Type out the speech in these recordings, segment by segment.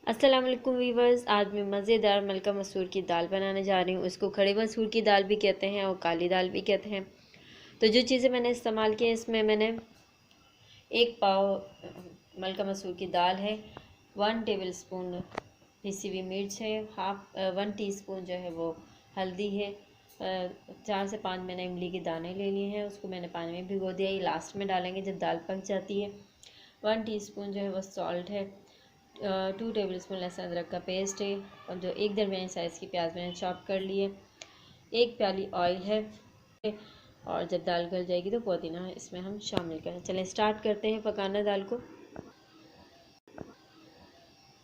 अस्सलाम वालेकुम वीवर्स। आज मैं मज़ेदार मलका मसूर की दाल बनाने जा रही हूँ। इसको खड़े मसूर की दाल भी कहते हैं और काली दाल भी कहते हैं। तो जो चीज़ें मैंने इस्तेमाल की हैं, इसमें मैंने 1 पाव मलका मसूर की दाल है, 1 टेबलस्पून पिसी हुई मिर्च है, 1 टीस्पून जो है वो हल्दी है, 4 से 5 मैंने इमली के दाने ले लिए हैं, उसको मैंने पानी में भिगो दिया। ये लास्ट में डालेंगे जब दाल पक जाती है। 1 टीस्पून जो है वो सॉल्ट है, 2 टेबलस्पून लहसुन अदरक का पेस्ट है, और जो एक दरमियानी साइज़ की प्याज मैंने चॉप कर ली है, 1 प्याली ऑयल है। और जब दाल गल जाएगी तो पुदीना इसमें हम शामिल करें। चलें स्टार्ट करते हैं पकाना दाल को।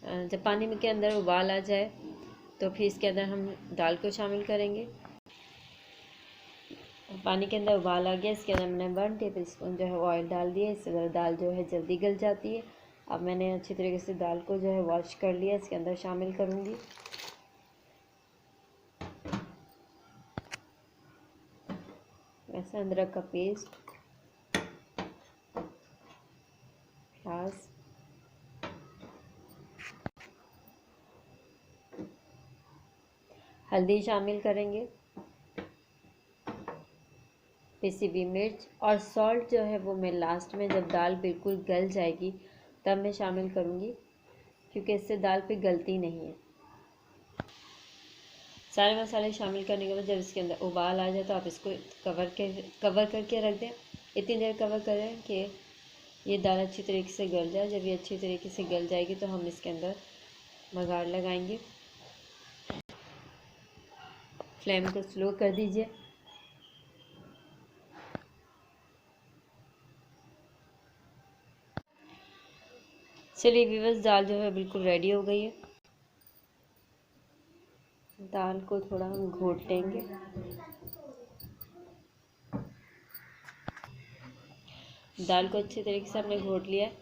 जब पानी में के अंदर उबाल आ जाए तो फिर इसके अंदर हम दाल को शामिल करेंगे। पानी के अंदर उबाल आ गया, इसके अंदर मैंने 1 टेबलस्पून जो है ऑयल डाल दिया। इससे दाल जो है जल्दी गल जाती है। अब मैंने अच्छी तरीके से दाल को जो है वॉश कर लिया, इसके अंदर शामिल करूँगी। लहसुन अदरक का पेस्ट, प्याज, हल्दी शामिल करेंगे, पिसी हुई मिर्च, और सॉल्ट जो है वो मैं लास्ट में जब दाल बिल्कुल गल जाएगी तब मैं शामिल करूँगी, क्योंकि इससे दाल पे गलती नहीं है। सारे मसाले शामिल करने के बाद जब इसके अंदर उबाल आ जाए तो आप इसको कवर करके रख दें। इतनी देर कवर करें कि ये दाल अच्छी तरीके से गल जाए। जब ये अच्छी तरीके से गल जाएगी तो हम इसके अंदर बघार लगाएंगे। फ्लेम को स्लो कर दीजिए। चलिए व्यूअर्स, दाल जो है बिल्कुल रेडी हो गई है। दाल को थोड़ा हम घोट लेंगे। दाल को अच्छी तरीके से हमने घोट लिया है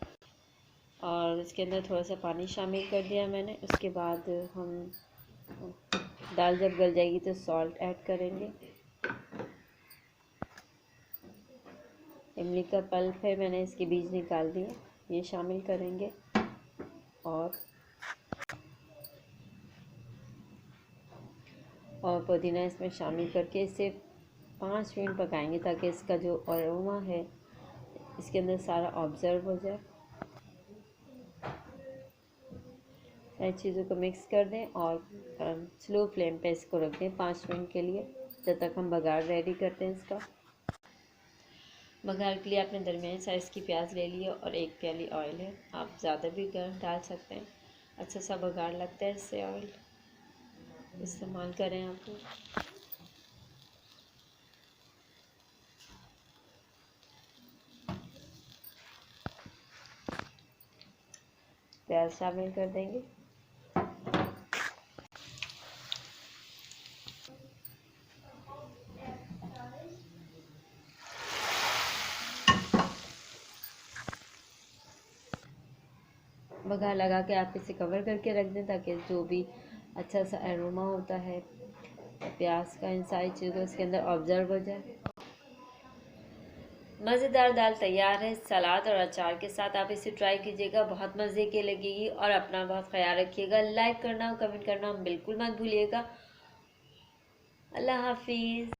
और इसके अंदर थोड़ा सा पानी शामिल कर दिया मैंने। उसके बाद हम दाल जब गल जाएगी तो सॉल्ट ऐड करेंगे। इमली का पल्प है, मैंने इसके बीज निकाल दिए, ये शामिल करेंगे। और पुदीना इसमें शामिल करके इसे 5 मिनट पकाएंगे ताकि इसका जो अरोमा है इसके अंदर सारा ऑब्ज़र्व हो जाए। सारी चीज़ों को मिक्स कर दें और स्लो फ्लेम पे इसको रख दें 5 मिनट के लिए, जब तक हम बघार रेडी करते हैं इसका। बघार के लिए आपने दरमियानी साइज़ की प्याज ले ली है और 1 प्याली ऑयल है। आप ज़्यादा भी डाल सकते हैं, अच्छा सा बघार लगता है इससे। ऑयल इस्तेमाल करें आप लोग। प्याज शामिल कर देंगे। बघार लगा के आप इसे कवर करके रख दें ताकि जो भी अच्छा सा एरोमा होता है प्याज का इन सारी चीज़ों को इसके अंदर ऑब्जर्व हो जाए। मज़ेदार दाल तैयार है। सलाद और अचार के साथ आप इसे ट्राई कीजिएगा, बहुत मज़े की लगेगी। और अपना बहुत ख्याल रखिएगा। लाइक करना और कमेंट करना बिल्कुल मत भूलिएगा। अल्लाह हाफिज़।